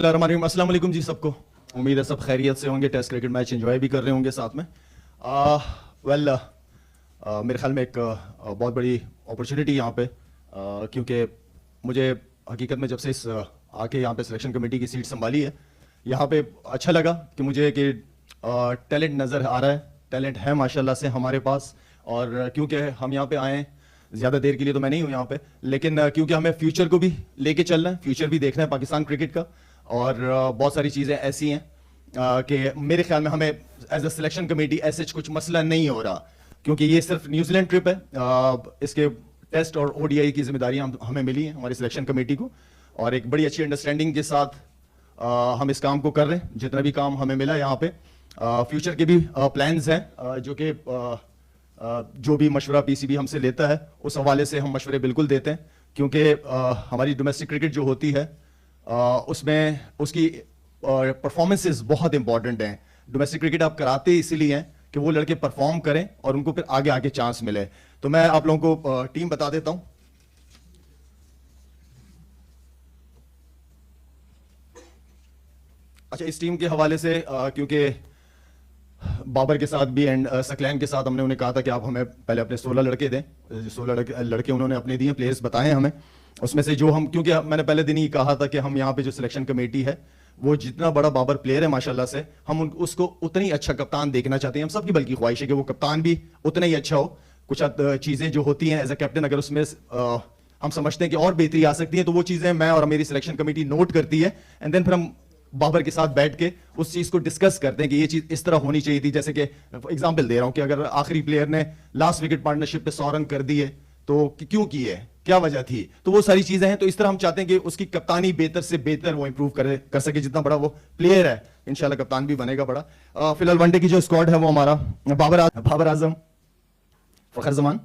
अस्सलाम वालेकुम जी सबको। उम्मीद है सब खैरियत से होंगे, टेस्ट क्रिकेट मैच एंजॉय भी कर रहे होंगे साथ में। मेरे ख्याल में एक बहुत बड़ी अपॉर्चुनिटी यहाँ पे, क्योंकि मुझे हकीकत में जब से इस आके यहाँ पे सिलेक्शन कमेटी की सीट संभाली है, यहाँ पे अच्छा लगा कि मुझे कि टैलेंट नज़र आ रहा है, टैलेंट है माशाल्लाह से हमारे पास। और क्योंकि हम यहाँ पे आए हैं, ज़्यादा देर के लिए तो मैं नहीं हूँ यहाँ पे, लेकिन क्योंकि हमें फ्यूचर को भी लेके चलना है, फ्यूचर भी देखना है पाकिस्तान क्रिकेट का। और बहुत सारी चीज़ें ऐसी हैं कि मेरे ख्याल में हमें एज अ सिलेक्शन कमेटी ऐसे कुछ मसला नहीं हो रहा, क्योंकि ये सिर्फ न्यूजीलैंड ट्रिप है। इसके टेस्ट और ओडीआई की जिम्मेदारियां हमें मिली हैं हमारी सिलेक्शन कमेटी को, और एक बड़ी अच्छी अंडरस्टैंडिंग के साथ हम इस काम को कर रहे हैं। जितना भी काम हमें मिला यहाँ पे, फ्यूचर के भी प्लान्स हैं, जो कि जो भी मशवरा पीसीबी हमसे लेता है उस हवाले से हम मशवरे बिल्कुल देते हैं, क्योंकि हमारी डोमेस्टिक क्रिकेट जो होती है उसमें उसकी परफॉर्मेंसेस बहुत इंपॉर्टेंट हैं। डोमेस्टिक क्रिकेट आप कराते इसीलिए हैं कि वो लड़के परफॉर्म करें और उनको फिर आगे आगे चांस मिले। तो मैं आप लोगों को टीम बता देता हूं। अच्छा, इस टीम के हवाले से क्योंकि बाबर के साथ भी एंड सकलैन के साथ हमने उन्हें कहा था कि आप हमें पहले अपने 16 लड़के दें। 16 लड़के उन्होंने अपने दिए, प्लेयर्स बताए हमें। उसमें से जो हम, क्योंकि मैंने पहले दिन ही कहा था कि हम यहाँ पे जो सिलेक्शन कमेटी है वो जितना बड़ा बाबर प्लेयर है माशाल्लाह से, हम उसको उतना ही अच्छा कप्तान देखना चाहते हैं। हम सबकी बल्कि ख्वाहिश है कि वो कप्तान भी उतना ही अच्छा हो। कुछ चीज़ें जो होती हैं एज अ कैप्टन, अगर उसमें हम समझते हैं कि और बेहतरी आ सकती है, तो वो चीज़ें मैं और मेरी सिलेक्शन कमेटी नोट करती है, एंड देन फिर हम बाबर के साथ बैठ के उस चीज को डिस्कस करते हैं कि ये चीज इस तरह होनी चाहिए थी। जैसे कि एग्जांपल दे रहा हूं कि अगर आखिरी प्लेयर ने लास्ट विकेट पार्टनरशिप पे 100 रन कर दिए तो क्यों किए, क्या वजह थी, तो वो सारी चीजें हैं। तो इस तरह हम चाहते हैं कि उसकी कप्तानी बेहतर से बेहतर वो इंप्रूव कर सके। जितना बड़ा वो प्लेयर है इंशाल्लाह कप्तान भी बनेगा बड़ा। फिलहाल वनडे की जो स्क्वाड है वो हमारा बाबर आजम, फखर जमान,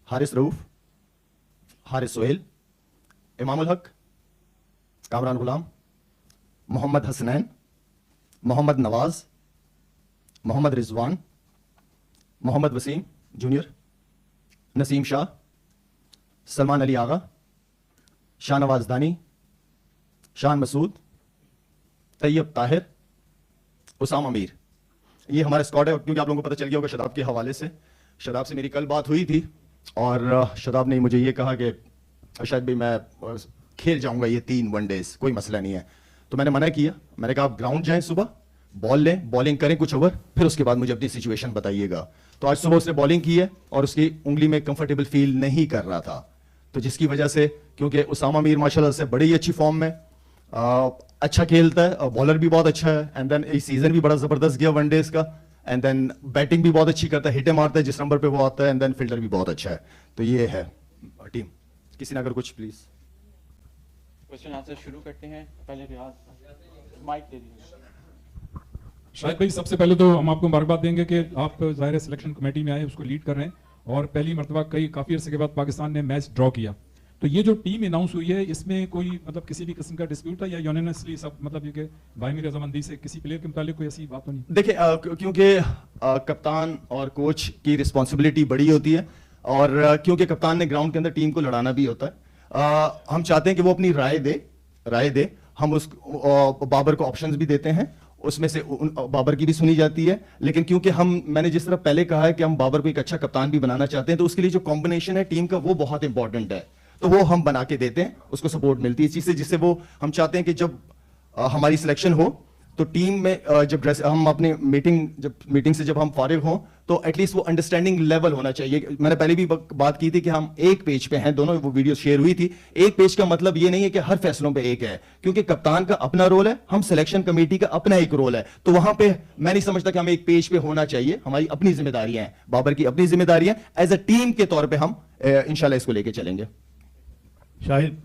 हारिस रऊफ, हारिस सोहेल, इमामुल हक, कामरान गुलाम, मोहम्मद हसनैन, मोहम्मद नवाज, मोहम्मद रिजवान, मोहम्मद वसीम जूनियर, नसीम शाह, सलमान अली आगा, शाहनवाज दानी, शान मसूद, तैयब ताहिर, उसामा मीर। ये हमारा स्क्वाड है। क्योंकि आप लोगों को पता चल गया होगा शदाब के हवाले से, शदाब से मेरी कल बात हुई थी और शदाब ने मुझे ये कहा कि शायद भाई मैं खेल जाऊंगा ये 3 वनडेज, कोई मसला नहीं है। तो मैंने मना किया, मैंने कहा आप ग्राउंड जाएं, सुबह बॉल लें, बॉलिंग करें कुछ ओवर, फिर उसके बाद मुझे अपनी सिचुएशन बताइएगा। तो आज सुबह उसने बॉलिंग की है और उसकी उंगली में कंफर्टेबल फील नहीं कर रहा था, तो जिसकी वजह से, क्योंकि उसामा मीर माशाल्लाह से बड़ी अच्छी फॉर्म में, अच्छा खेलता है, बॉलर भी बहुत अच्छा है, एंड देन इस सीजन भी बड़ा जबरदस्त गया वनडेज का, एंड देन बैटिंग भी बहुत अच्छी करता है, हिटे मारता है जिस नंबर पे वो आता है, एंड देन फील्डर भी बहुत अच्छा है। तो ये है टीम। किसी ने अगर कुछ प्लीज क्वेश्चन आंसर शुरू करते हैं। पहले रियाज माइक दे दीजिए। शाहिद भाई, सबसे पहले तो हम आपको मुबारकबाद देंगे कि आप ज़ाहिर सिलेक्शन कमेटी में आए, उसको लीड कर रहे हैं, और पहली मरतबा काफ़ी अर्से के बाद पाकिस्तान ने मैच ड्रॉ किया। तो ये जो टीम अनाउंस हुई है, इसमें कोई मतलब किसी भी किस्म का डिस्प्यूट था या यूनानिमसली सब, मतलब ये कि बाहमी रजामंदी से किसी प्लेयर के मुतालिक कोई ऐसी बात तो नहीं? देखिए, क्योंकि कप्तान और कोच की रिस्पॉन्सिबिलिटी बड़ी होती है, और क्योंकि कप्तान ने ग्राउंड के अंदर टीम को लड़ाना भी होता है, हम चाहते हैं कि वो अपनी राय दे। हम उस बाबर को ऑप्शंस भी देते हैं, उसमें से बाबर की भी सुनी जाती है। लेकिन क्योंकि मैंने जिस तरह पहले कहा है कि हम बाबर को एक अच्छा कप्तान भी बनाना चाहते हैं, तो उसके लिए जो कॉम्बिनेशन है टीम का वो बहुत इंपॉर्टेंट है, तो वो हम बना के देते हैं, उसको सपोर्ट मिलती है इस चीज से, जिससे वो हम चाहते हैं कि जब हमारी सिलेक्शन हो तो टीम में जब हम अपने मीटिंग से जब हम फारिग हों तो एटलीस्ट वो अंडरस्टैंडिंग लेवल होना चाहिए। मैंने पहले भी बात की थी कि हम एक पेज पे हैं, दोनों वो वीडियो शेयर हुई थी। एक पेज का मतलब ये नहीं है कि हर फैसलों पे एक है, क्योंकि कप्तान का अपना रोल है, हम सिलेक्शन कमेटी का अपना एक रोल है। तो वहां पे मैं नहीं समझता कि हमें एक पेज पे होना चाहिए। हमारी अपनी जिम्मेदारियां हैं, बाबर की अपनी जिम्मेदारियां, एज अ टीम के तौर पर हम इंशाल्लाह इसको लेके चलेंगे। शाहिद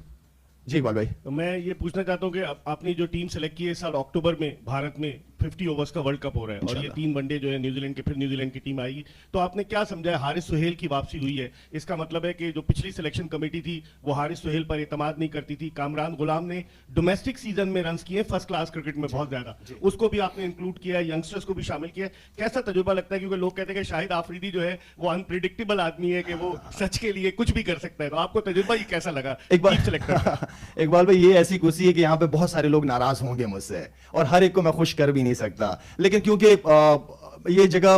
जी इकबाल भाई, तो मैं ये पूछना चाहता हूँ कि आपने जो टीम सेलेक्ट की है इस साल अक्टूबर में भारत में, 50 ओवर्स का वर्ल्ड कप हो रहा है और ये इंशाल्लाह। 3 वनडे जो है न्यूजीलैंड के, फिर न्यूजीलैंड की टीम आएगी, तो आपने क्या समझा है? हारिस सुहेल की वापसी हुई है, इसका मतलब है कि जो पिछली सिलेक्शन कमेटी थी वो हारिस सुहेल पर एतमाद नहीं करती थी। कामरान गुलाम ने डोमेस्टिक सीजन में रन्स किए फर्स्ट क्लास क्रिकेट में बहुत ज्यादा, उसको भी आपने इंक्लूड किया है, यंगस्टर्स को भी शामिल किया है। कैसा तजुर्बा लगता है? क्योंकि लोग कहते हैं कि शाहिद आफरीदी जो है वो अनप्रिडिक्टेबल आदमी है, कि वो सच के लिए कुछ भी कर सकता है, तो आपको तजुर्बा ये कैसा लगा इकबाल चीफ सेलेक्टर? इकबाल भाई, ये ऐसी कुर्सी है कि यहाँ पे बहुत सारे लोग नाराज होंगे मुझसे और हर एक को मैं खुश कर भी नहीं सकता, लेकिन क्योंकि ये जगह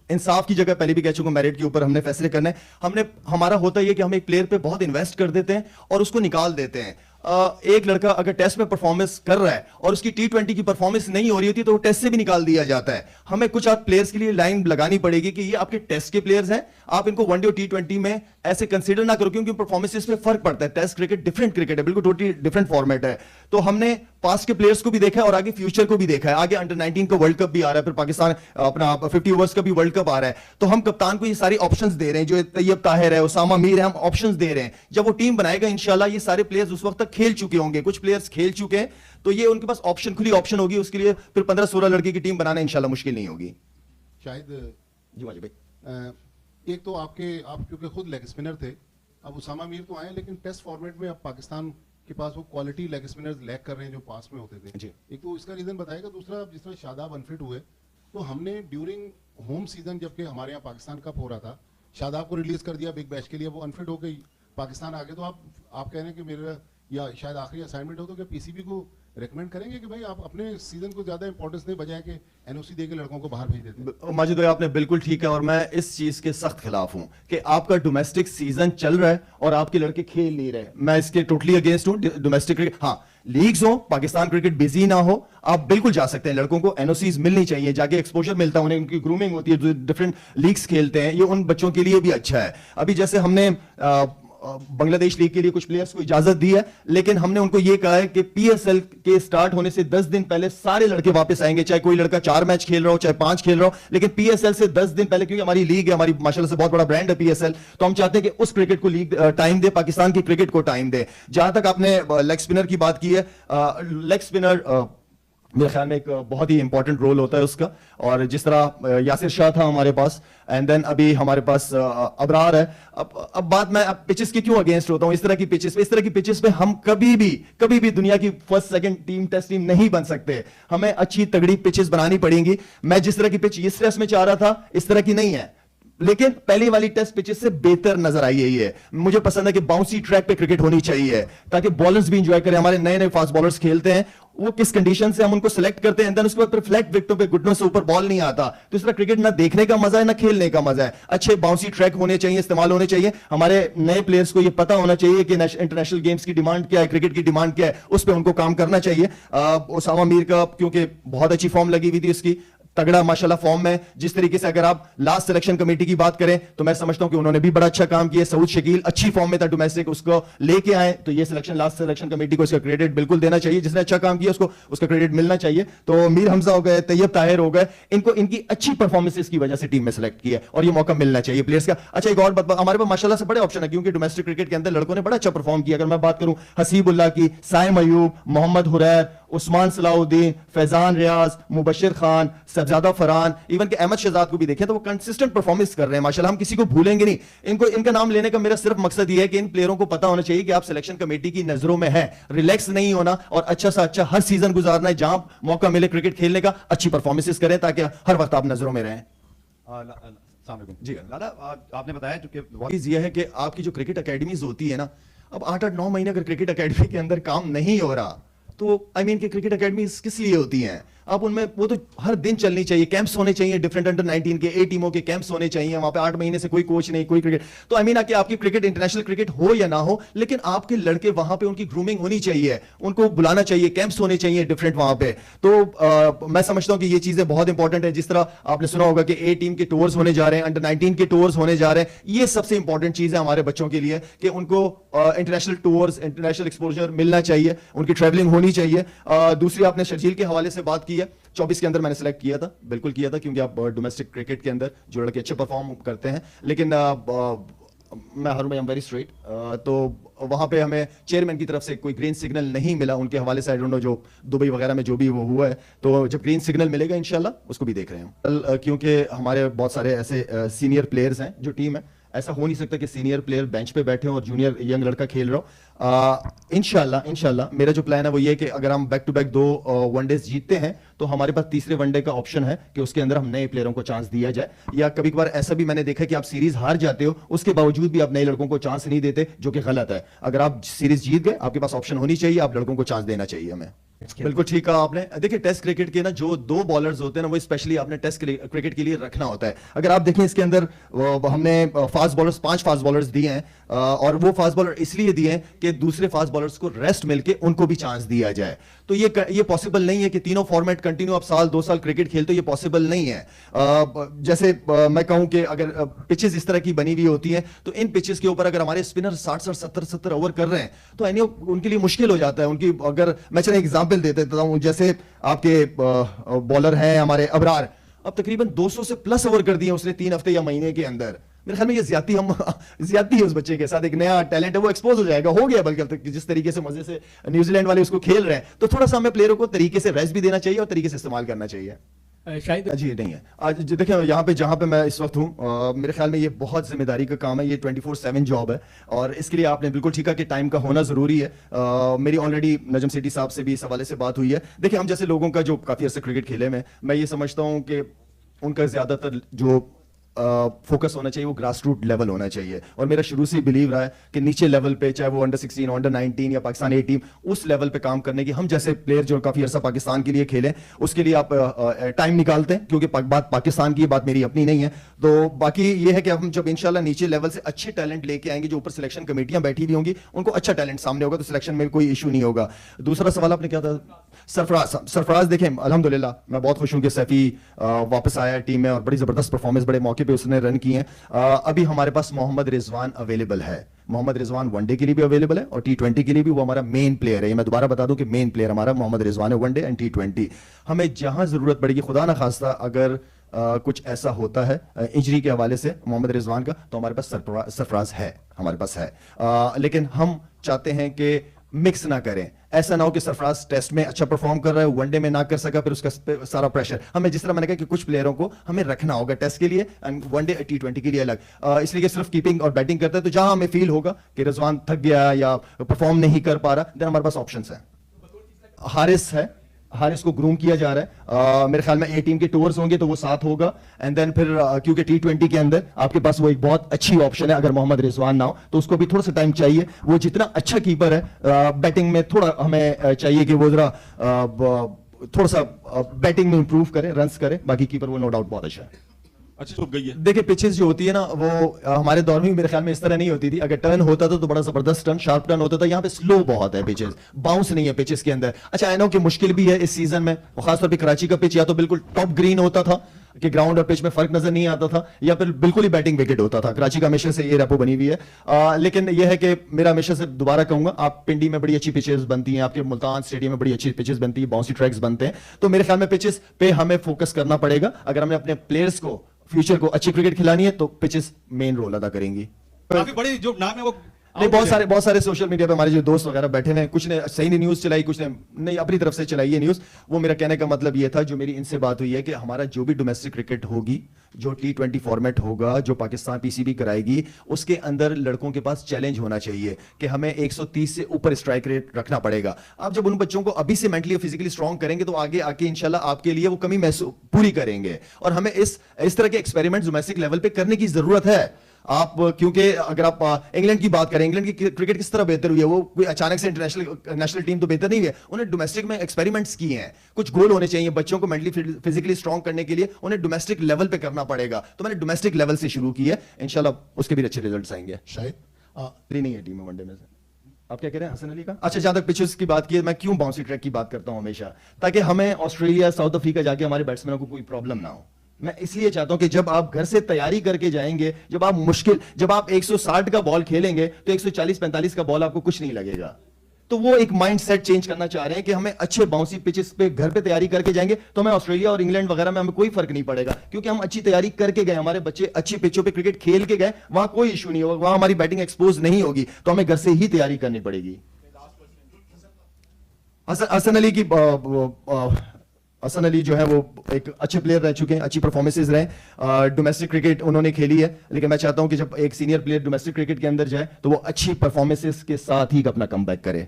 इंसाफ की जगह, पहले भी कह चुका, मेरिट के ऊपर हमने फैसले करने। हमारा होता है कि हम एक प्लेयर पे बहुत इन्वेस्ट कर देते हैं और उसको निकाल देते हैं। एक लड़का अगर टेस्ट में परफॉर्मेंस कर रहा है और उसकी T20 की परफॉर्मेंस नहीं हो रही होती तो वो टेस्ट से भी निकाल दिया जाता है। हमें कुछ आप प्लेयर्स के लिए लाइन लगानी पड़ेगी कि ये आपके टेस्ट के प्लेयर्स हैं, आप इनको वनडे और T20 में ऐसे कंसीडर ना करो, क्योंकि परफॉर्मेंसेस में फर्क पड़ता है। टेस्ट क्रिकेट डिफरेंट क्रिकेट है, बिल्कुल टोटली डिफरेंट फॉर्मेट है। तो हमने पास्ट के प्लेयर्स को भी देखा है और आगे फ्यूचर को भी देखा है। आगे अंडर 19 का वर्ल्ड कप भी आ रहा है, फिर पाकिस्तान अपना 50 ओवर्स का भी वर्ल्ड कप आ रहा है। तो हम कप्तान को ये सारी ऑप्शंस दे रहे हैं, जो तैयब ताहिर है, उसामा मीर है, हम ऑप्शंस दे रहे हैं। जब वो टीम बनाएगा इंशाल्लाह ये सारे प्लेयर्स उस वक्त तक खेल चुके होंगे, कुछ प्लेयर्स खेल चुके हैं, तो ये उनके पास खुली ऑप्शन होगी। उसके लिए फिर 15-16 लड़के की टीम बनाना इंशाल्लाह मुश्किल नहीं होगी। शायद जी वाजिब भाई, एक तो आप क्योंकि खुद लेग स्पिनर थे, अब उसामा मीर तो आए, लेकिन टेस्ट फॉर्मेट में अब पाकिस्तान के पास वो क्वालिटी लेग स्पिनर्स लैक कर रहे हैं जो पास में होते थे। जी। एक तो इसका रीजन बताएगा, दूसरा जिस तरह शादाब अनफिट हुए, तो हमने ड्यूरिंग होम सीजन, जबकि हमारे यहाँ पाकिस्तान कप हो रहा था, शादाब को रिलीज कर दिया बिग बैश के लिए, वो अनफिट हो गई, पाकिस्तान आ गए। तो आप कह रहे हैं कि मेरा या शायद आखिरी असाइनमेंट हो, तो क्या पीसीबी को रेकमेंड करेंगे कि भाई आप अपने सीजन को ज्यादा इंपॉर्टेंस दें बजाय कि एनओसी दे के लड़कों को बाहर भेज देते हैं? माजिद भाई आपने बिल्कुल ठीक है और मैं इस चीज के सख्त खिलाफ हूं कि आपका डोमेस्टिक सीजन चल रहा है और आपके लड़के खेल नहीं रहे। मैं इसके टोटली अगेंस्ट हूं। डोमेस्टिक क्रिकेट, हाँ लीग्स हो, पाकिस्तान क्रिकेट बिजी ना हो, आप बिल्कुल जा सकते हैं। लड़कों को एनओसीज मिलनी चाहिए, जाके एक्सपोजर मिलता है उन्हें, उनकी ग्रूमिंग होती है, जो डिफरेंट लीग्स खेलते हैं, ये उन बच्चों के लिए भी अच्छा है। अभी जैसे हमने बांग्लादेश लीग के लिए कुछ प्लेयर्स को इजाजत दी है, लेकिन हमने उनको यह कहा है कि पीएसएल के स्टार्ट होने से 10 दिन पहले सारे लड़के वापस आएंगे, चाहे कोई लड़का 4 मैच खेल रहा हो, चाहे 5 खेल रहा हो, लेकिन पीएसएल से 10 दिन पहले, क्योंकि हमारी लीग है, हमारी माशाल्लाह से बहुत बड़ा ब्रांड है पीएसएल, तो हम चाहते हैं कि उस क्रिकेट को लीग टाइम दे, पाकिस्तान की क्रिकेट को टाइम दे। जहां तक आपने लेग स्पिनर की बात की है, लेग स्पिनर मेरे ख्याल में एक बहुत ही इंपॉर्टेंट रोल होता है उसका, और जिस तरह यासिर शाह था हमारे पास, एंड देन अभी हमारे पास अबरार है। अब बात, मैं अब पिचेस की क्यों अगेंस्ट होता हूं? इस तरह की पिचेस पे हम कभी भी दुनिया की first second team test team नहीं बन सकते। हमें अच्छी तगड़ी पिचेस बनानी पड़ेंगी। मैं जिस तरह की पिच इस टेस्ट में चाह रहा था, इस तरह की नहीं है, लेकिन पहली वाली टेस्ट पिचेस से बेहतर नजर आई है। मुझे पसंद है कि बाउंसी ट्रैक पे क्रिकेट होनी चाहिए, ताकि बॉलर्स भी इंजॉय करें। हमारे नए फास्ट बॉलर्स खेलते हैं, वो किस कंडीशन से हम उनको सिलेक्ट करते हैं, उसके बाद फ्लैट विकेटों पे घुटनों से ऊपर बॉल नहीं आता, तो इस तरह क्रिकेट ना देखने का मजा है ना खेलने का मजा है। अच्छे बाउंसी ट्रैक होने चाहिए, इस्तेमाल होने चाहिए। हमारे नए प्लेयर्स को ये पता होना चाहिए कि इंटरनेशनल गेम्स की डिमांड क्या है, क्रिकेट की डिमांड क्या है, उस पर उनको काम करना चाहिए। उसामा मीर का क्योंकि बहुत अच्छी फॉर्म लगी हुई थी उसकी, तगड़ा माशाल्लाह फॉर्म में, जिस तरीके से अगर आप लास्ट सिलेक्शन कमेटी की बात करें तो मैं समझता हूं कि उन्होंने भी बड़ा अच्छा काम किया। सऊद शकील अच्छी फॉर्म में था डोमेस्टिक, उसको लेके आए, तो ये सिलेक्शन लास्ट सिलेक्शन कमेटी को इसका क्रेडिट बिल्कुल देना चाहिए। जिसने अच्छा काम किया उसको उसका क्रेडिट मिलना चाहिए। तो मीर हमजा हो गए, तैयब ताहिर हो गए, इनको इनकी अच्छी परफॉर्मेंसेस की वजह से टीम में सेलेक्ट किया और ये मौका मिलना चाहिए प्लेयर्स का। अच्छा एक और बात, हमारे पास माशाल्लाह से बड़े ऑप्शन है, क्योंकि डोमेस्टिक क्रिकेट के अंदर लड़कों ने बड़ा अच्छा परफॉर्म किया। अगर मैं बात करूं हसीबुल्लाह की, साइम अयूब, मोहम्मद हुरैर, उस्मान सलाउद्दीन, फैजान रियाज, मुबशिर खान, सबजादा फरहान, इवन के अहमद शहजाद को भी देखें तो वो कंसिस्टेंट परफॉर्मेंस कर रहे हैं माशाल्लाह। हम किसी को भूलेंगे नहीं। इनका नाम लेने का मेरा सिर्फ मकसद ये है कि इन प्लेयरों को पता होना चाहिए कि आप सिलेक्शन कमेटी की नजरों में है। रिलैक्स नहीं होना और अच्छा सा अच्छा हर सीजन गुजारना है, जहां मौका मिले क्रिकेट खेलने का, अच्छी परफॉर्मेंसेस करें ताकि हर वक्त आप नजरों में रहें। जी लाला, आपने बताया चूंकि चीज यह है कि आपकी जो क्रिकेट अकेडमीज होती है ना, अब 8-9 महीने अगर क्रिकेट अकेडमी के अंदर काम नहीं हो रहा तो आई मीन कि क्रिकेट अकेडमीज किस लिए होती हैं? आप उनमें वो तो हर दिन चलनी चाहिए, कैंप्स होने चाहिए, डिफरेंट अंडर 19 के ए टीमों के कैंप्स होने चाहिए। वहां पे 8 महीने से कोई कोच नहीं, कोई क्रिकेट, तो आई मीन कि आपकी क्रिकेट इंटरनेशनल क्रिकेट हो या ना हो, लेकिन आपके लड़के वहां पे उनकी ग्रूमिंग होनी चाहिए, उनको बुलाना चाहिए, कैंप्स होने चाहिए डिफरेंट वहां पे। तो मैं समझता हूं कि ये चीजें बहुत इंपॉर्टेंट है। जिस तरह आपने सुना होगा कि ए टीम के टूर्स होने जा रहे हैं, अंडर 19 के टूर्स होने जा रहे हैं, ये सबसे इंपॉर्टेंट चीज है हमारे बच्चों के लिए कि उनको इंटरनेशनल टूर्स, इंटरनेशनल एक्सपोजर मिलना चाहिए, उनकी ट्रैवलिंग होनी चाहिए। दूसरी आपने शर्जील के हवाले से बात की है, 24 के अंदर मैंने सेलेक्ट किया था, बिल्कुल किया था, क्योंकि आप डोमेस्टिक क्रिकेट के अंदर जो लड़के अच्छे परफॉर्म करते हैं, लेकिन मैं हारून भाई, आई एम वेरी स्ट्रेट, तो वहां पे हमें चेयरमैन की तरफ से कोई ग्रीन सिग्नल नहीं मिला उनके हवाले से, आई डोंट नो जो दुबई वगैरह में जो भी वो हुआ है, तो जब ग्रीन सिग्नल मिलेगा इंशाल्लाह उसको भी देख रहे हैं हम। क्योंकि हमारे बहुत सारे ऐसे सीनियर प्लेयर्स हैं जो टीम है, ऐसा हो नहीं सकता कि सीनियर प्लेयर बेंच पे बैठे हो और जूनियर यंग लड़का खेल रहा हो। इंशाल्लाह मेरा जो प्लान है वो ये है कि अगर हम बैक टू बैक 2 वनडेज जीतते हैं तो हमारे पास तीसरे वनडे का ऑप्शन है कि उसके अंदर हम नए प्लेयरों को चांस दिया जाए, या कभी कभार ऐसा भी मैंने देखा है कि आप सीरीज हार जाते हो उसके बावजूद भी आप नए लड़कों को चांस नहीं देते, जो कि गलत है। अगर आप सीरीज जीत गए आपके पास ऑप्शन होनी चाहिए, आप लड़कों को चांस देना चाहिए हमें। बिल्कुल ठीक कहा आपने। देखिए टेस्ट क्रिकेट के ना जो 2 बॉलर्स होते हैं ना वो स्पेशली आपने टेस्ट क्रिकेट के लिए रखना होता है। अगर आप देखें इसके अंदर हमने फास्ट बॉलर्स 5 फास्ट बॉलर्स दिए हैं, और वो फास्ट बॉलर इसलिए दिए हैं कि दूसरे फास्ट बॉलर्स को रेस्ट मिलके उनको भी चांस दिया जाए। तो ये पॉसिबल नहीं है कि तीनों फॉर्मेट कंटिन्यू आप साल 2 साल क्रिकेट खेलते हो, ये पॉसिबल नहीं है। जैसे मैं कहूं कि अगर पिचेस इस तरह की बनी हुई होती हैं तो इन पिचेस के ऊपर अगर हमारे स्पिनर 60 70 ओवर कर रहे हैं तो एनी उनके लिए मुश्किल हो जाता है। उनकी अगर मैं चले एग्जांपल दे देता हूं, जैसे आपके बॉलर हैं हमारे अबरार, अब तकरीबन 200 से प्लस ओवर कर दिए उसने 3 हफ्ते या महीने के अंदर। मेरे ख्याल में ये ज्यादती है उस बच्चे के साथ, एक नया टैलेंट है वो एक्सपोज हो जाएगा, हो गया बल्कि अब तक जिस तरीके से मजे से न्यूजीलैंड वाले उसको खेल रहे हैं, तो थोड़ा सा हमें प्लेयरों को तरीके से रेस्ट भी देना चाहिए और तरीके से इस्तेमाल करना चाहिए। शायद जी नहीं है आज देखिए यहाँ पे जहाँ पे मैं इस वक्त हूँ, मेरे ख्याल में ये बहुत जिम्मेदारी का काम है, ये 24/7 जॉब है और इसके लिए आपने बिल्कुल ठीक है कि टाइम का होना जरूरी है। मेरी ऑलरेडी नजम सेठी साहब से भी इस हवाले से बात हुई है। देखिए हम जैसे लोगों का जो काफी अर्से क्रिकेट खेले में, मैं ये समझता हूँ कि उनका ज्यादातर जो फोकस होना चाहिए वो ग्रास रूट लेवल होना चाहिए, और मेरा शुरू से बिलीव रहा है कि नीचे लेवल पे चाहे वो अंडर 16 अंडर 19 या पाकिस्तान ए टीम, उस लेवल पे काम करने की हम जैसे प्लेयर जो काफी अर्सा पाकिस्तान के लिए खेले उसके लिए आप टाइम निकालते हैं, क्योंकि बात पाकिस्तान की, बात मेरी अपनी नहीं है। तो बाकी ये है कि हम जब इंशाल्लाह नीचे लेवल से अच्छे टैलेंट लेके आएंगे, जो ऊपर सिलेक्शन कमेटियां बैठी हुई होंगी उनको अच्छा टैलेंट सामने होगा तो सिलेक्शन में कोई इशू नहीं होगा। दूसरा सवाल आपने क्या था? सरफराज देखें अल्हम्दुलिल्लाह मैं बहुत खुश हूं कि सैफी वापस आया टीम में और बड़ी जबरदस्त परफॉर्मेंस बड़े मौके पे उसने रन किए हैं। अभी हमारे पास मोहम्मद रिजवान अवेलेबल है। मोहम्मद रिजवान वनडे के लिए भी अवेलेबल है और T20 के लिए भी वो हमारा मेन प्लेयर है। ये मैं दोबारा बता दूं कि मेन प्लेयर हमारा मोहम्मद रिजवान है, वनडे एंड T20। हमें जहां जरूरत पड़ेगी, खुदा ना खास्ता अगर कुछ ऐसा होता है इंजरी के हवाले से मोहम्मद रिजवान का, तो हमारे पास सरफराज है, हमारे पास है। लेकिन हम चाहते हैं कि मिक्स ना करें, ऐसा ना हो कि सरफराज टेस्ट में अच्छा परफॉर्म कर रहा है, वनडे में ना कर सका, फिर उसका सारा प्रेशर हमें, जिस तरह मैंने कहा कि कुछ प्लेयरों को हमें रखना होगा टेस्ट के लिए एंड वनडे T20 के लिए अलग, इसलिए कि सिर्फ कीपिंग और बैटिंग करता है। तो जहां हमें फील होगा कि रिजवान थक गया या परफॉर्म नहीं कर पा रहा, देन हमारे पास ऑप्शंस हैं। हारिस है, हारिस को ग्रूम किया जा रहा है। मेरे ख्याल में ए टीम के टूर्स होंगे तो वो साथ होगा, एंड देन फिर क्योंकि T20 के अंदर आपके पास वो एक बहुत अच्छी ऑप्शन है, अगर मोहम्मद रिजवान ना हो तो उसको भी थोड़ा सा टाइम चाहिए। वो जितना अच्छा कीपर है, बैटिंग में थोड़ा हमें चाहिए कि वो जरा थोड़ा सा बैटिंग में इंप्रूव करे, रन्स करे, बाकी कीपर वो नो डाउट बहुत अच्छा है। अच्छी छुप गई है। देखिए पिचेस जो होती है ना वो हमारे दौर में भी मेरे ख्याल में इस तरह नहीं होती थी। अगर टर्न होता था तो बड़ा जबरदस्त टर्न, शार्प टर्न होता था। यहाँ पे स्लो बहुत है पिचेस, बाउंस नहीं है पिचेस के अंदर। अच्छा आई नो कि मुश्किल भी है इस सीजन में, खासतौर पे कराची का पिच या तो बिल्कुल टॉप ग्रीन होता था कि ग्राउंड और पिच में फर्क नजर नहीं आता था, या फिर बिल्कुल ही बैटिंग विकेट होता था। कराची का हमेशा से ये रेपो बनी हुई है। लेकिन यह है कि मेरा हमेशा से दोबारा कहूंगा, आप पिंडी में बड़ी अच्छी पिचेस बनती हैं, आपके मुल्तान स्टेडियम में बड़ी अच्छी पिचेस बनती है, बाउंसी ट्रैक्स बनते हैं। तो मेरे ख्याल में पिचेस पे हमें फोकस करना पड़ेगा। अगर हमने अपने प्लेयर्स को फ्यूचर को अच्छी क्रिकेट खिलानी है तो पिचेस मेन रोल अदा करेंगी। काफी बड़ी जो नाम है वो नहीं, बहुत सारे सोशल मीडिया पे हमारे जो दोस्त वगैरह बैठे हैं, कुछ ने सही नहीं न्यूज चलाई, कुछ ने नहीं अपनी तरफ से चलाई है न्यूज। वो मेरा कहने का मतलब ये था, जो मेरी इनसे बात हुई है कि हमारा जो भी डोमेस्टिक क्रिकेट होगी, जो T20 फॉर्मेट होगा, जो पाकिस्तान PCB कराएगी, उसके अंदर लड़कों के पास चैलेंज होना चाहिए कि हमें 130 से ऊपर स्ट्राइक रेट रखना पड़ेगा। आप जब उन बच्चों को अभी से मेंटली और फिजिकली स्ट्रांग करेंगे तो आगे आके इंशाल्लाह आपके लिए वो कमी महसूस पूरी करेंगे। और हमें इस तरह के एक्सपेरिमेंट डोमेस्टिक लेवल पे करने की जरूरत है। आप क्योंकि अगर आप इंग्लैंड की बात करें, इंग्लैंड की क्रिकेट किस तरह बेहतर हुई है, वो कोई अचानक से नेशनल टीम तो बेहतर नहीं हुई है, उन्हें डोमेस्टिक में एक्सपेरिमेंट्स किए हैं। कुछ गोल होने चाहिए बच्चों को मेंटली फिजिकली स्ट्रांग करने के लिए, उन्हें डोमेस्टिक लेवल पे करना पड़ेगा। तो मैंने डोमेस्टिक लेवल से शुरू की है, इंशाल्लाह उसके भी अच्छे रिजल्ट्स आएंगे। शायद नहीं है टीम में वनडे में से। आप क्या कह रहे हैं हसन अली का? अच्छा, जहां तक पिचेस की बात की, मैं क्यों बाउंसी ट्रैक की बात करता हूं हमेशा, ताकि हमें ऑस्ट्रेलिया साउथ अफ्रीका जाके हमारे बैट्समैनों को कोई प्रॉब्लम ना हो। मैं इसलिए चाहता हूं कि जब आप घर से तैयारी करके जाएंगे, जब आप 160 का बॉल खेलेंगे तो 140-45 का बॉल आपको कुछ नहीं लगेगा। तो वो एक माइंडसेट चेंज करना चाह रहे हैं कि हमें अच्छे बाउंसी पिचेस पे घर पे तैयारी करके जाएंगे तो हमें ऑस्ट्रेलिया और इंग्लैंड वगैरह में हमें कोई फर्क नहीं पड़ेगा, क्योंकि हम अच्छी तैयारी करके गए, हमारे बच्चे अच्छी पिचों पे क्रिकेट खेल के गए, वहां कोई इशू नहीं होगा, वहां हमारी बैटिंग एक्सपोज नहीं होगी, तो हमें घर से ही तैयारी करनी पड़ेगी। हसन अली की हसन अली जो है वो एक अच्छे प्लेयर रह चुके हैं, अच्छी परफॉर्मेंसेज रहे, डोमेस्टिक क्रिकेट उन्होंने खेली है, लेकिन मैं चाहता हूं कि जब एक सीनियर प्लेयर डोमेस्टिक क्रिकेट के अंदर जाए तो वो अच्छी परफॉर्मेंसेज के साथ ही अपना कमबैक करे।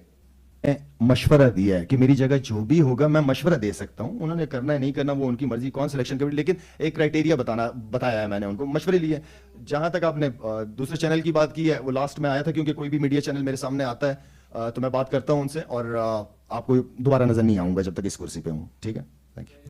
मशवरा दिया है कि मेरी जगह जो भी होगा मैं मशवरा दे सकता हूं, उन्होंने करना है नहीं करना वो उनकी मर्जी, कौन सिलेक्शन कमेटी, लेकिन एक क्राइटेरिया बताया है मैंने उनको, मशवरे लिए। जहां तक आपने दूसरे चैनल की बात की है वो लास्ट में आया था, क्योंकि कोई भी मीडिया चैनल मेरे सामने आता है तो मैं बात करता हूं उनसे, और आपको दोबारा नजर नहीं आऊंगा जब तक इस कुर्सी पे हूं। ठीक है, थैंक यू।